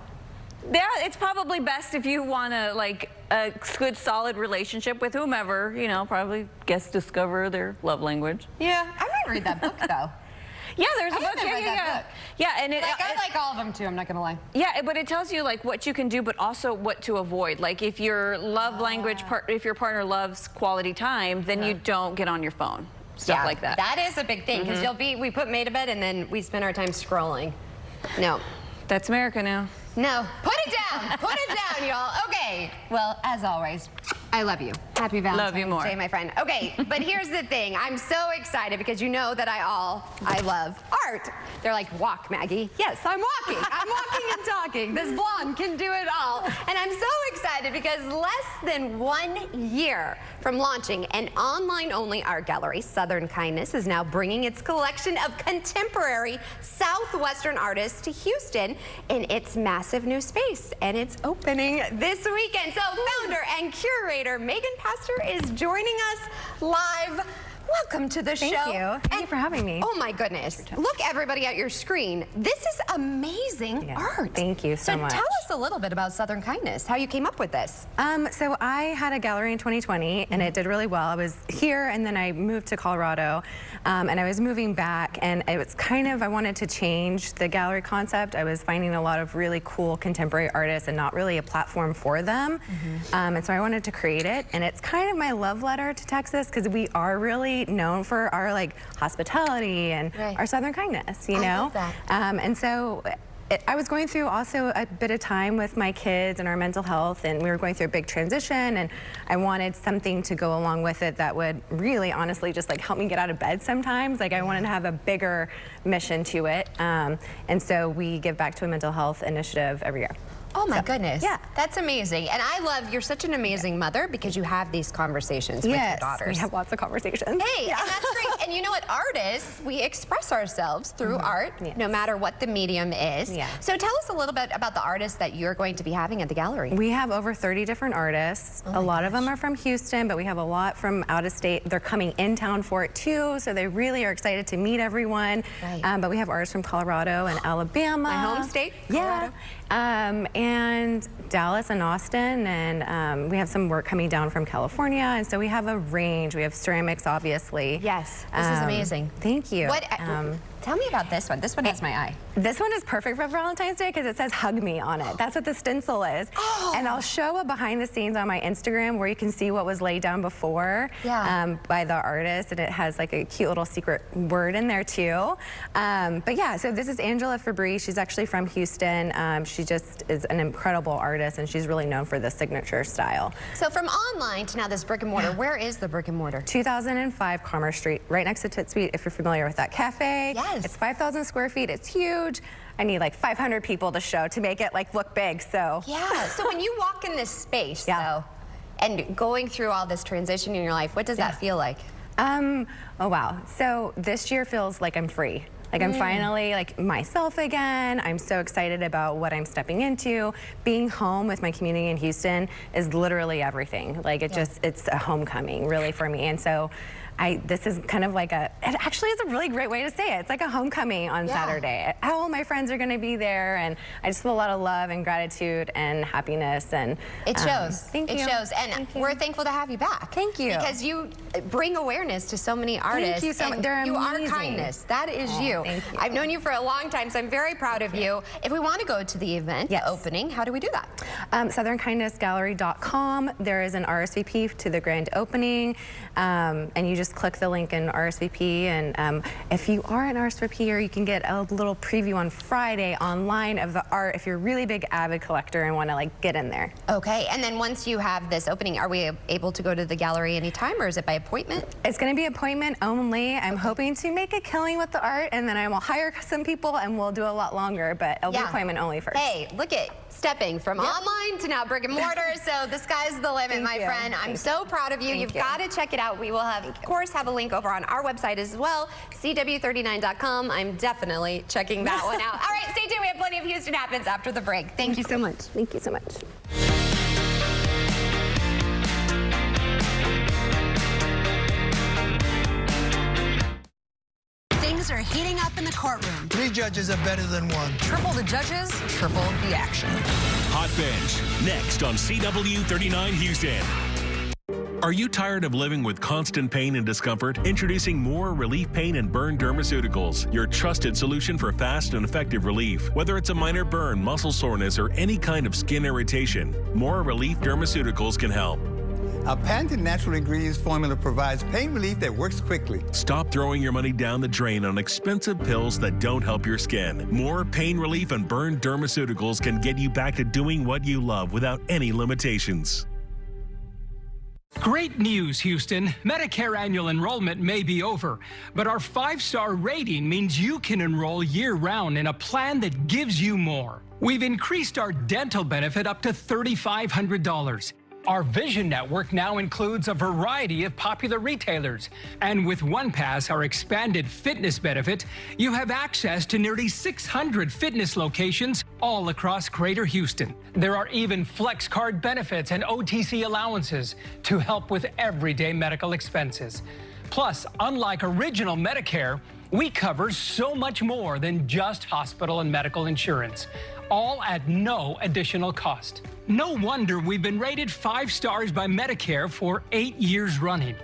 Yeah, it's probably best if you want to, like, a good, solid relationship with whomever, you know, probably discover their love language. Yeah, I might read that book, though. Yeah, there's a book. Yeah, and I like all of them, too, I'm not going to lie. Yeah, but it tells you, like, what you can do, but also what to avoid. Like, if your love language, if your partner loves quality time, then you don't get on your phone. Stuff like that. That is a big thing, because we put May to bed, and then we spend our time scrolling. No. That's America now. No, put it down. Put it down, y'all. Okay. Well, as always, I love you. Happy Valentine's Day, my friend. Okay, but here's the thing. I'm so excited because you know that I love art. They're like, walk, Maggie. Yes, I'm walking. I'm walking and talking. This blonde can do it all. And I'm so excited because less than 1 year from launching an online-only art gallery, Southern Kindness is now bringing its collection of contemporary Southwestern artists to Houston in its massive new space. And it's opening this weekend. So founder and curator Megan Pastor is joining us live. Welcome to the show. Thank you. Thank you for having me. Oh my goodness. Look, everybody at your screen. This is amazing art. Thank you so much. So tell us a little bit about Southern Kindness, how you came up with this. So I had a gallery in 2020 and it did really well. I was here and then I moved to Colorado and I was moving back, and it was I wanted to change the gallery concept. I was finding a lot of really cool contemporary artists and not really a platform for them. And so I wanted to create it, and it's kind of my love letter to Texas because we are really really known for our like hospitality and our Southern kindness, you know? love that. And so I was going through also a bit of time with my kids and our mental health, and we were going through a big transition, and I wanted something to go along with it that would really honestly just like help me get out of bed sometimes. Like I wanted to have a bigger mission to it. And so we give back to a mental health initiative every year. Oh my goodness. Yeah. That's amazing. And I love, you're such an amazing mother because you have these conversations with your daughters. We have lots of conversations. Hey, and that's great. And you know what, artists, we express ourselves through art, no matter what the medium is. Yeah. So tell us a little bit about the artists that you're going to be having at the gallery. We have over 30 different artists. A lot of them are from Houston, but we have a lot from out of state. They're coming in town for it too, so they really are excited to meet everyone. Right. But we have artists from Colorado and Alabama. My home state, Colorado. Yeah. And Dallas and Austin, and we have some work coming down from California, and so we have a range. We have ceramics, obviously. Yes, this is amazing. Thank you. What? Tell me about this one. This one has my eye. This one is perfect for Valentine's Day because it says "Hug Me" on it. That's what the stencil is. Oh. And I'll show a behind the scenes on my Instagram where you can see what was laid down before by the artist, and it has like a cute little secret word in there too. But yeah, so this is Angela Fabry. She's actually from Houston. She just is an incredible artist, and she's really known for the signature style. So from online to now this brick and mortar, where is the brick and mortar? 2005 Commerce Street, right next to Toot Sweet, if you're familiar with that cafe. Yes. It's 5,000 square feet. It's huge. I need like 500 people to show to make it like look big, so. Yeah, so when you walk in this space though, and going through all this transition in your life, what does that feel like? Oh wow, so this year feels like I'm free. Like I'm finally like myself again. I'm so excited about what I'm stepping into. Being home with my community in Houston is literally everything. Like it just, it's a homecoming really for me. And so this is kind of like it actually is a really great way to say it. It's like a homecoming on Saturday. All my friends are gonna be there, and I just feel a lot of love and gratitude and happiness, and it shows. Thank you. It shows, and we're thankful to have you back. Thank you. Because you bring awareness to so many artists. Thank you so much. They're you amazing. are kindness. That is you. Thank you. I've known you for a long time, so I'm very proud of you. If we want to go to the event, the opening, how do we do that? SouthernKindnessGallery.com. There is an RSVP to the grand opening, and you just click the link in RSVP, and if you are an RSVPer, you can get a little preview on Friday online of the art if you're a really big avid collector and want to like get in there. Okay, and then once you have this opening, are we able to go to the gallery anytime, or is it by appointment? It's going to be appointment only. I'm hoping to make a killing with the art, and then I will hire some people and we'll do a lot longer, but it'll be appointment only first. Hey, look at stepping from online to now brick and mortar, so the sky's the limit, my friend. I'm so proud of you. You've got to check it out. We will have, of course, have a link over on our website as well, CW39.com. I'm definitely checking that one out. All right, stay tuned. We have plenty of Houston Happens after the break. Thank you so much. Thank you so much. Things are heating up in the courtroom. 3 judges are better than 1. Triple the judges, triple the action. Hot Bench, next on CW39 Houston. Are you tired of living with constant pain and discomfort? Introducing More Relief Pain and Burn Dermaceuticals, your trusted solution for fast and effective relief. Whether it's a minor burn, muscle soreness, or any kind of skin irritation, More Relief Dermaceuticals can help. Our patented natural ingredients formula provides pain relief that works quickly. Stop throwing your money down the drain on expensive pills that don't help your skin. More Pain Relief and Burn Dermaceuticals can get you back to doing what you love without any limitations. Great news, Houston. Medicare annual enrollment may be over, but our 5-star rating means you can enroll year-round in a plan that gives you more. We've increased our dental benefit up to $3,500. Our Vision Network now includes a variety of popular retailers. And with OnePass, our expanded fitness benefit, you have access to nearly 600 fitness locations all across Greater Houston. There are even Flex Card benefits and OTC allowances to help with everyday medical expenses. Plus, unlike original Medicare, we cover so much more than just hospital and medical insurance, all at no additional cost. No wonder we've been rated 5 stars by Medicare for 8 years running.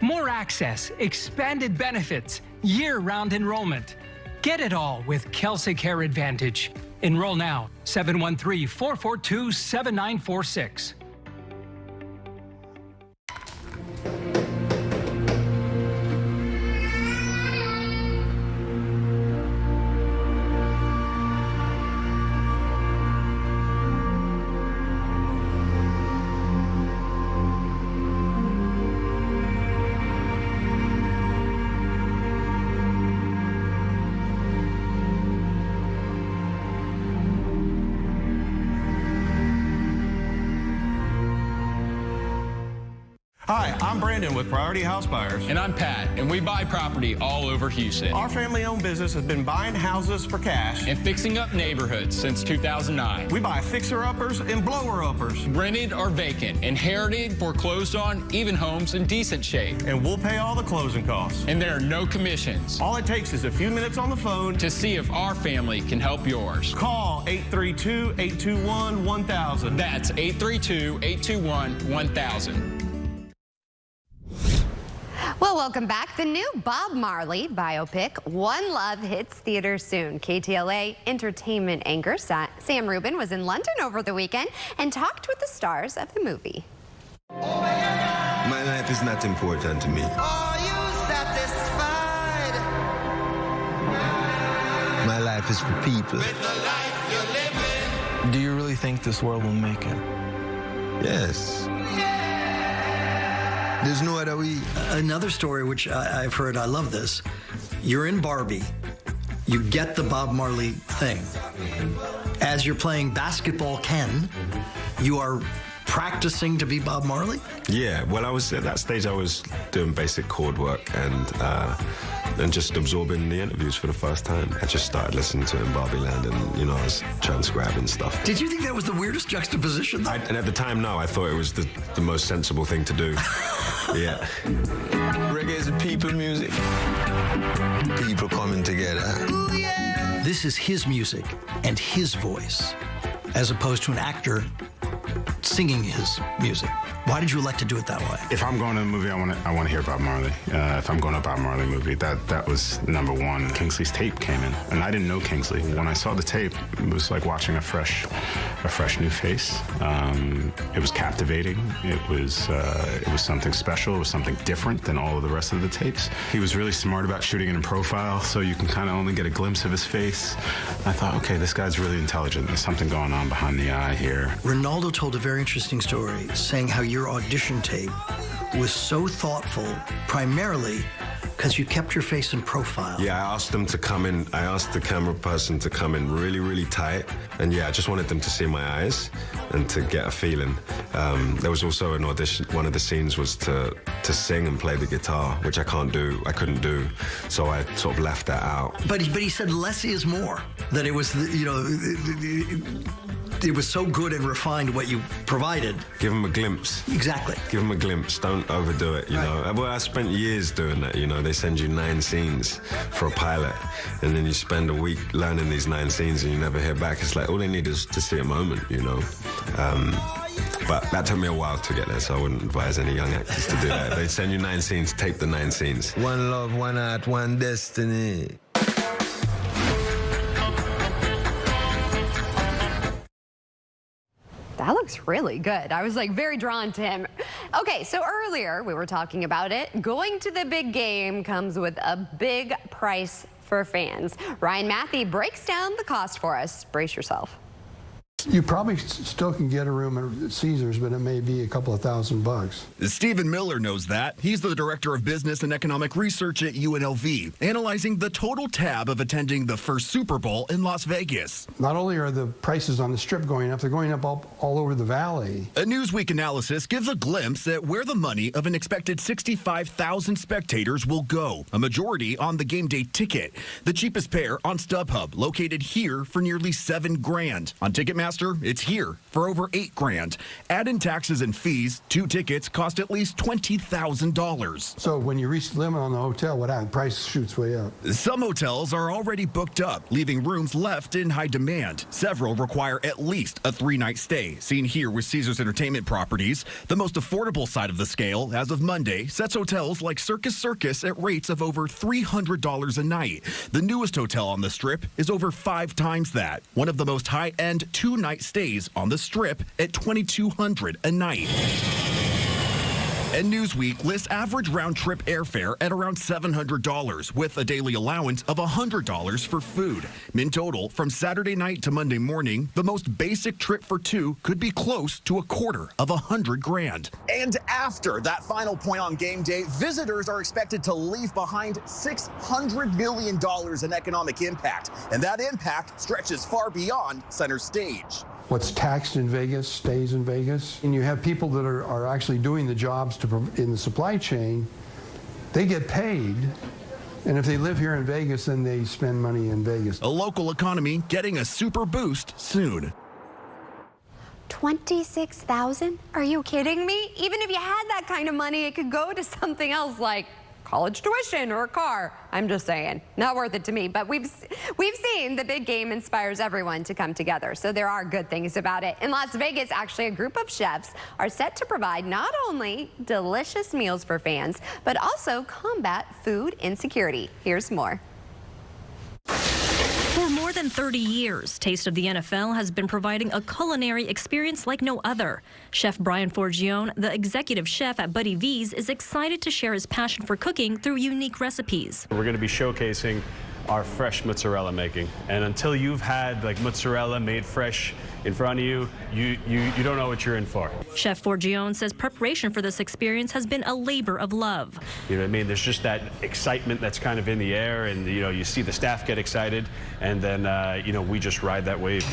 More access, expanded benefits, year-round enrollment. Get it all with Kelsey Care Advantage. Enroll now, 713-442-7946. Hi, I'm Brandon with Priority House Buyers. And I'm Pat, and we buy property all over Houston. Our family-owned business has been buying houses for cash And fixing up neighborhoods since 2009. We buy fixer-uppers and blower-uppers. Rented or vacant, inherited, foreclosed on, even homes in decent shape. And we'll pay all the closing costs. And there are no commissions. All it takes is a few minutes on the phone to see if our family can help yours. Call 832-821-1000. That's 832-821-1000. Well, welcome back. The new Bob Marley biopic, One Love, hits theaters soon. KTLA entertainment anchor Sam Rubin was in London over the weekend and talked with the stars of the movie. My life is not important to me. Are you satisfied? My life is for people. With the life you're living? Do you really think this world will make it? Yes. There's no other way. Another story which I've heard, I love this. You're in Barbie. You get the Bob Marley thing. As you're playing basketball Ken, you are practicing to be Bob Marley? Yeah, well, I was at that stage, I was doing basic chord work and just absorbing the interviews for the first time. I just started listening to it in Barbie Land and, you know, I was transcribing stuff. Did you think that was the weirdest juxtaposition, though? And at the time, no, I thought it was the most sensible thing to do. Yeah. Reggae is a people music. People coming together. Ooh, yeah. This is his music and his voice, as opposed to an actor singing his music. Why did you elect to do it that way? If I'm going to a movie, I want to hear Bob Marley. If I'm going to a Bob Marley movie, that was number one. Kingsley's tape came in, and I didn't know Kingsley. When I saw the tape, it was like watching a fresh new face. It was captivating. It was something special. It was something different than all of the rest of the tapes. He was really smart about shooting it in profile, so you can kind of only get a glimpse of his face. I thought, okay, this guy's really intelligent. There's something going on behind the eye here. Ronaldo told a very interesting story, saying how your audition tape was so thoughtful, primarily because you kept your face in profile. Yeah, I asked them to come in. I asked the camera person to come in really, really tight. And yeah, I just wanted them to see my eyes and to get a feeling. There was also an audition. One of the scenes was to sing and play the guitar, which I couldn't do. So I sort of left that out. But he said less is more. That it was, it was so good and refined what you provided. Give them a glimpse. Exactly. Give them a glimpse. Don't overdo it, you know. Well, I spent years doing that, you know. They send you 9 scenes for a pilot, and then you spend a week learning these 9 scenes and you never hear back. It's like all they need is to see a moment, you know. But that took me a while to get there, so I wouldn't advise any young actors to do that. They send you 9 scenes, tape the 9 scenes. One love, one art, one destiny. That looks really good. I was like very drawn to him. Okay, so earlier we were talking about it. Going to the big game comes with a big price for fans. Ryan Matthew breaks down the cost for us. Brace yourself. You probably still can get a room at Caesars, but it may be a couple of $1,000. Stephen Miller knows that. He's the Director of Business and Economic Research at UNLV, analyzing the total tab of attending the first Super Bowl in Las Vegas. Not only are the prices on the Strip going up, they're going up all over the valley. A Newsweek analysis gives a glimpse at where the money of an expected 65,000 spectators will go, a majority on the game day ticket. The cheapest pair on StubHub, located here for nearly $7,000. On Ticketmaster, it's here for over $8,000. Add in taxes and fees, 2 tickets cost at least $20,000. So when you reach the limit on the hotel, what happens? Price shoots way up. Some hotels are already booked up, leaving rooms left in high demand. Several require at least a 3-night stay, seen here with Caesars Entertainment Properties. The most affordable side of the scale, as of Monday, sets hotels like Circus at rates of over $300 a night. The newest hotel on the Strip is over 5 times that. One of the most high-end 2-night stays on the Strip at $2,200 a night. And Newsweek lists average round-trip airfare at around $700, with a daily allowance of $100 for food. In total, from Saturday night to Monday morning, the most basic trip for 2 could be close to $250,000. And after that final point on game day, visitors are expected to leave behind $600 million in economic impact. And that impact stretches far beyond center stage. What's taxed in Vegas stays in Vegas. And you have people that are actually doing the jobs in the supply chain. They get paid. And if they live here in Vegas, then they spend money in Vegas. A local economy getting a super boost soon. 26,000? Are you kidding me? Even if you had that kind of money, it could go to something else like college tuition or a car. I'm just saying, not worth it to me. But we've seen the big game inspires everyone to come together. So there are good things about it. In Las Vegas, actually, a group of chefs are set to provide not only delicious meals for fans, but also combat food insecurity. Here's more. For more than 30 years, Taste of the NFL has been providing a culinary experience like no other. Chef Brian Forgione, the executive chef at Buddy V's, is excited to share his passion for cooking through unique recipes. We're going to be showcasing our fresh mozzarella making. And until you've had like mozzarella made fresh in front of you, you don't know what you're in for. Chef Forgione says preparation for this experience has been a labor of love. You know what I mean? There's just that excitement that's kind of in the air, and you see the staff get excited, and then we just ride that wave.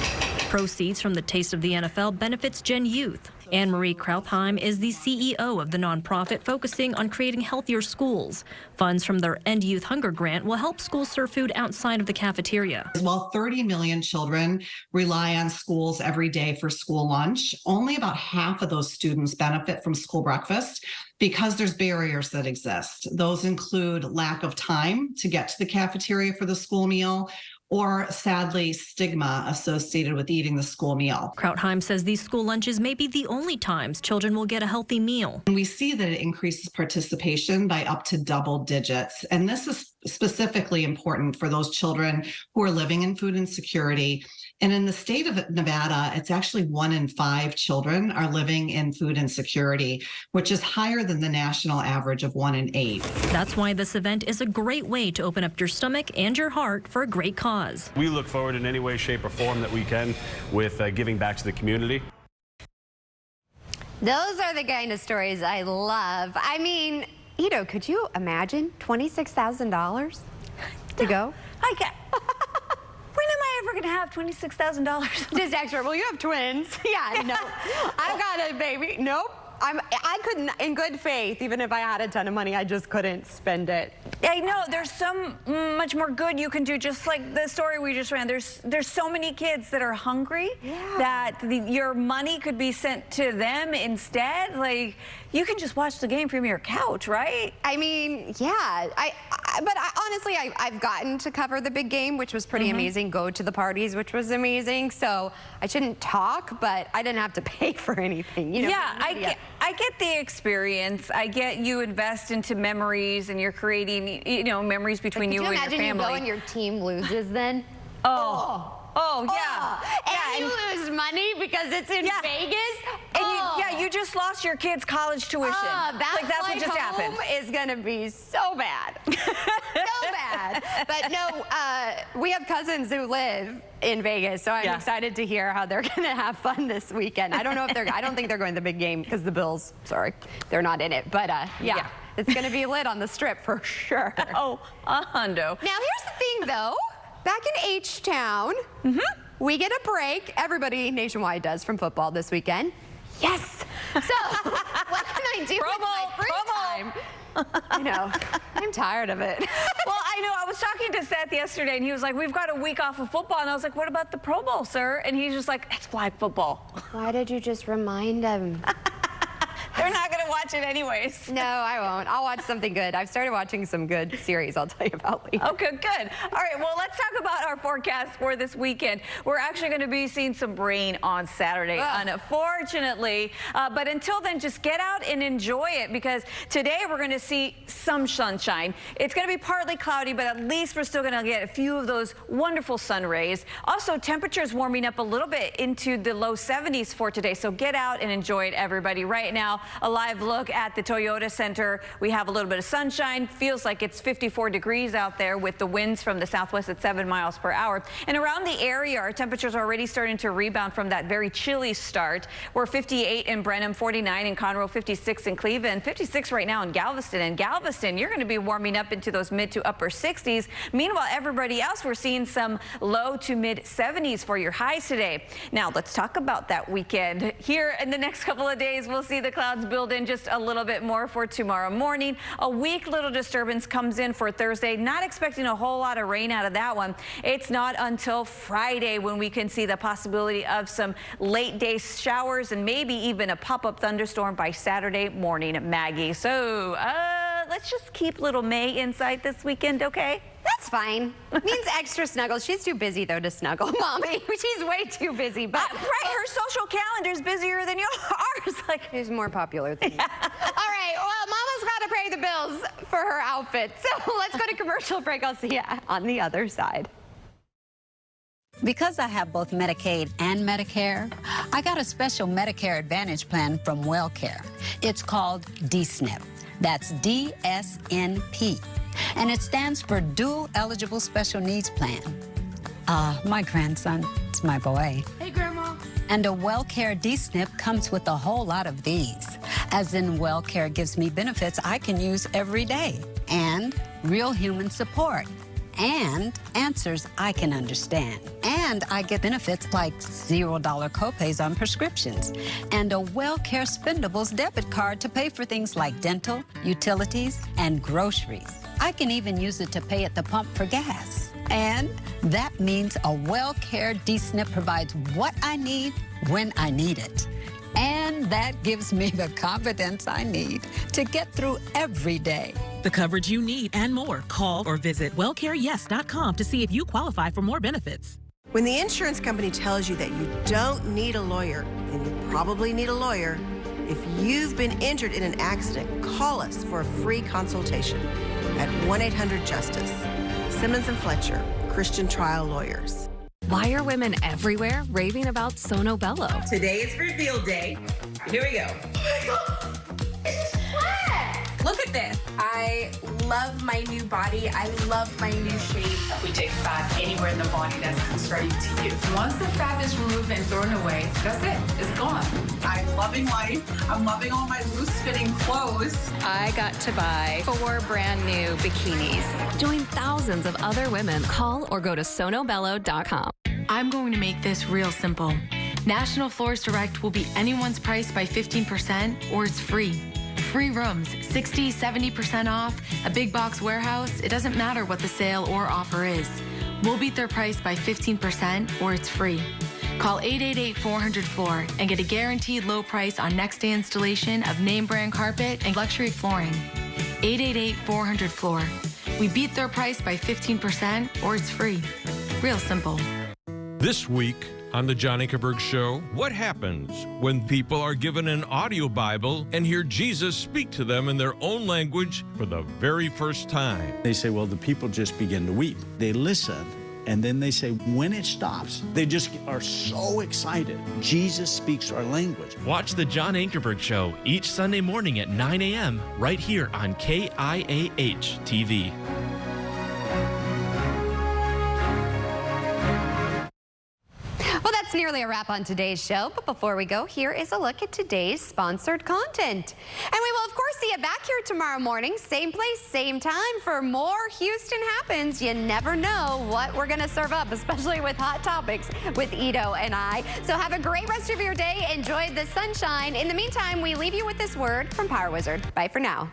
Proceeds from the Taste of the NFL benefits Gen Youth. Anne-Marie Krautheim is the CEO of the nonprofit focusing on creating healthier schools. Funds from their End Youth Hunger Grant will help schools serve food outside of the cafeteria. While 30 million children rely on schools every day for school lunch, only about half of those students benefit from school breakfast because there's barriers that exist. Those include lack of time to get to the cafeteria for the school meal, or sadly, stigma associated with eating the school meal. Krautheim says these school lunches may be the only times children will get a healthy meal. And we see that it increases participation by up to double digits. And this is specifically important for those children who are living in food insecurity. And in the state of Nevada, it's actually 1 in 5 children are living in food insecurity, which is higher than the national average of 1 in 8. That's why this event is a great way to open up your stomach and your heart for a great cause. We look forward in any way, shape, or form that we can with giving back to the community. Those are the kind of stories I love. I mean, Ito, could you imagine $26,000 to go? I can't. When am I ever going to have $26,000? Just extra. Well, you have twins. Yeah, no. I've got a baby. Nope. I couldn't, in good faith, even if I had a ton of money, I just couldn't spend it. I know, there's so much more good you can do, just like the story we just ran. There's so many kids that are hungry that your money could be sent to them instead. Like, you can just watch the game from your couch, right? I mean, yeah. But honestly, I've gotten to cover the big game, which was pretty amazing, go to the parties, which was amazing. So I shouldn't talk, but I didn't have to pay for anything. You know, yeah, I get the experience. I get you invest into memories, and you're creating, memories between you and your family. Can you imagine you go and your team loses then? Oh, yeah. And you lose money because it's in Vegas? And you just lost your kid's college tuition. That's what just happened. Is going to be so bad. So bad. But no, we have cousins who live in Vegas, so I'm excited to hear how they're going to have fun this weekend. I don't know if I don't think they're going to the big game because the Bills, they're not in it. But yeah. It's going to be lit on the Strip for sure. Oh, a hundo. Now, here's the thing, though. Back in H-Town, we get a break. Everybody nationwide does from football this weekend. Yes. So what can I do with my free time? I know. I'm tired of it. Well, I know. I was talking to Seth yesterday, and he was like, we've got a week off of football. And I was like, what about the Pro Bowl, sir? And he's just like, it's flag football. Why did you just remind him? They're not going to watch it anyways. No, I won't. I'll watch something good. I've started watching some good series I'll tell you about later. Okay, good. All right, well, let's talk about our forecast for this weekend. We're actually going to be seeing some rain on Saturday, unfortunately. But until then, just get out and enjoy it, because today we're going to see some sunshine. It's going to be partly cloudy, but at least we're still going to get a few of those wonderful sun rays. Also, temperatures warming up a little bit into the low 70s for today. So get out and enjoy it, everybody. Right now, a live live look at the Toyota Center. We have a little bit of sunshine. Feels like it's 54 degrees out there with the winds from the southwest at 7 miles per hour. And around the area, our temperatures are already starting to rebound from that very chilly start. We're 58 in Brenham, 49 in Conroe, 56 in Cleveland, 56 right now in Galveston. And Galveston, you're going to be warming up into those mid to upper 60s. Meanwhile, everybody else, we're seeing some low to mid 70s for your highs today. Now, let's talk about that weekend. Here in the next couple of days, we'll see the clouds build in just a little bit more for tomorrow morning. A weak little disturbance comes in for Thursday. Not expecting a whole lot of rain out of that one. It's not until Friday when we can see the possibility of some late day showers and maybe even a pop-up thunderstorm by Saturday morning, Maggie. So let's just keep little May inside this weekend, okay? That's fine. Means extra snuggles. She's too busy, though, to snuggle, Mommy. She's way too busy. But right, her social calendar's busier than yours. Like, she's more popular than you. All right, well, Mama's got to pay the bills for her outfit. So let's go to commercial break. I'll see you on the other side. Because I have both Medicaid and Medicare, I got a special Medicare Advantage plan from WellCare. It's called DSNP. That's DSNP. And it stands for Dual Eligible Special Needs Plan. My grandson, it's my boy. Hey, Grandma. And a WellCare DSNP comes with a whole lot of these. As in, WellCare gives me benefits I can use every day. And real human support. And answers I can understand. And I get benefits like $0 copays on prescriptions and a WellCare Spendables debit card to pay for things like dental, utilities, and groceries. I can even use it to pay at the pump for gas. And that means a WellCare DSNP provides what I need when I need it. And that gives me the confidence I need to get through every day. The coverage you need and more. Call or visit wellcareyes.com to see if you qualify for more benefits. When the insurance company tells you that you don't need a lawyer, then you probably need a lawyer. If you've been injured in an accident, call us for a free consultation at 1-800-JUSTICE. Simmons & Fletcher, Christian Trial Lawyers. Why are women everywhere raving about Sono Bello? Today is reveal day. Here we go. Oh my God. It's flat. Look at this. I love my new body. I love my new shape. We take fat anywhere in the body that's starting to use. Once the fat is removed and thrown away, that's it. It's gone. I'm loving life. I'm loving all my loose-fitting clothes. I got to buy 4 brand new bikinis. Join thousands of other women. Call or go to sonobello.com. I'm going to make this real simple. National Floors Direct will beat anyone's price by 15% or it's free. Free rooms, 60, 70% off, a big box warehouse, it doesn't matter what the sale or offer is. We'll beat their price by 15% or it's free. Call 888-400-FLOOR and get a guaranteed low price on next day installation of name brand carpet and luxury flooring. 888-400-FLOOR. We beat their price by 15% or it's free. Real simple. This week on the John Ankerberg Show, what happens when people are given an audio Bible and hear Jesus speak to them in their own language for the very first time? They say, well, the people just begin to weep. They listen, and then they say, when it stops, they just are so excited. Jesus speaks our language. Watch the John Ankerberg Show each Sunday morning at 9 a.m. right here on KIAH TV. Well, that's nearly a wrap on today's show. But before we go, here is a look at today's sponsored content. And we will, of course, see you back here tomorrow morning, same place, same time, for more Houston Happens. You never know what we're going to serve up, especially with Hot Topics with Ito and I. So have a great rest of your day. Enjoy the sunshine. In the meantime, we leave you with this word from Power Wizard. Bye for now.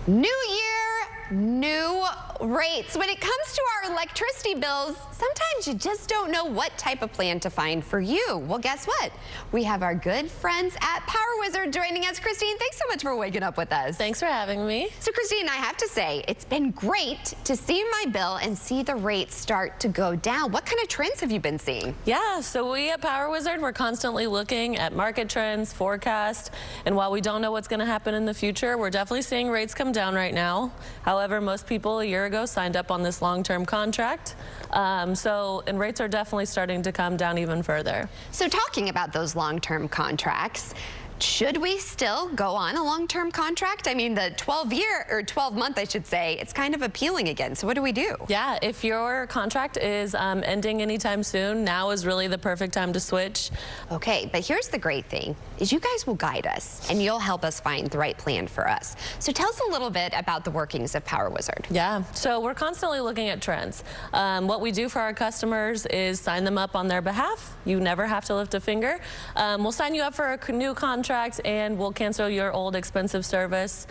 New year, new rates. When it comes to our electricity bills, sometimes you just don't know what type of plan to find for you. Well, guess what? We have our good friends at Power Wizard joining us. Christine, thanks so much for waking up with us. Thanks for having me. So Christine, I have to say, it's been great to see my bill and see the rates start to go down. What kind of trends have you been seeing? Yeah, so we at Power Wizard, we're constantly looking at market trends, forecast, and while we don't know what's going to happen in the future, we're definitely seeing rates come down right now. However, most people a year ago signed up on this long-term contract. And rates are definitely starting to come down even further. So talking about those long-term contracts, Should we still go on a long-term contract? I mean, the 12-month, I should say, it's kind of appealing again. So what do we do? Yeah, if your contract is ending anytime soon, now is really the perfect time to switch. Okay, but here's the great thing, is you guys will guide us and you'll help us find the right plan for us. So tell us a little bit about the workings of Power Wizard. Yeah, so we're constantly looking at trends. What we do for our customers is sign them up on their behalf. You never have to lift a finger. We'll sign you up for a new contract and we'll cancel your old expensive service.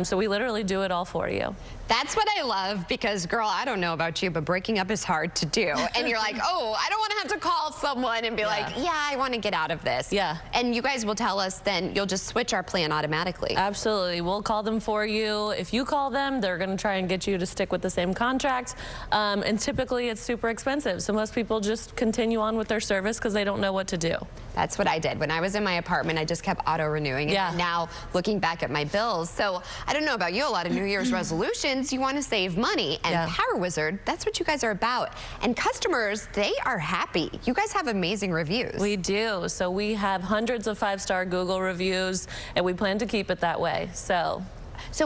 So we literally do it all for you. That's what I love because, girl, I don't know about you, but breaking up is hard to do. And you're like, oh, I don't want to have to call someone and be like, yeah, I want to get out of this. Yeah. And you guys will tell us then you'll just switch our plan automatically. Absolutely. We'll call them for you. If you call them, they're going to try and get you to stick with the same contract. And typically it's super expensive. So most people just continue on with their service because they don't know what to do. That's what I did. When I was in my apartment, I just kept auto-renewing it. Yeah. And now looking back at my bills. So I don't know about you, a lot of New Year's resolutions, you want to save money. And Power Wizard, that's what you guys are about. And customers, they are happy. You guys have amazing reviews. We do. So we have hundreds of 5-star Google reviews, and we plan to keep it that way. So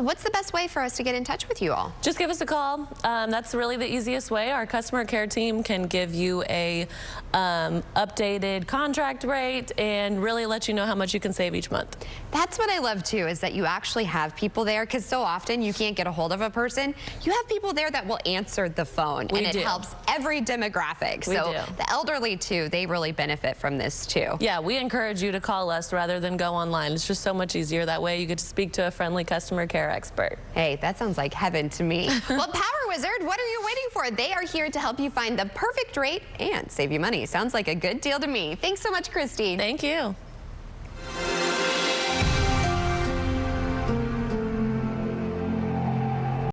what's the best way for us to get in touch with you all? Just give us a call. That's really the easiest way. Our customer care team can give you a updated contract rate and really let you know how much you can save each month. That's what I love too, is that you actually have people there, because so often you can't get a hold of a person. You have people there that will answer the phone, and it helps every demographic. So the elderly too, they really benefit from this too. Yeah, we encourage you to call us rather than go online. It's just so much easier that way. You get to speak to a friendly customer care expert. Hey, that sounds like heaven to me. Well, Power Wizard, what are you waiting for? They are here to help you find the perfect rate and save you money. Sounds like a good deal to me. Thanks so much, Christine. Thank you.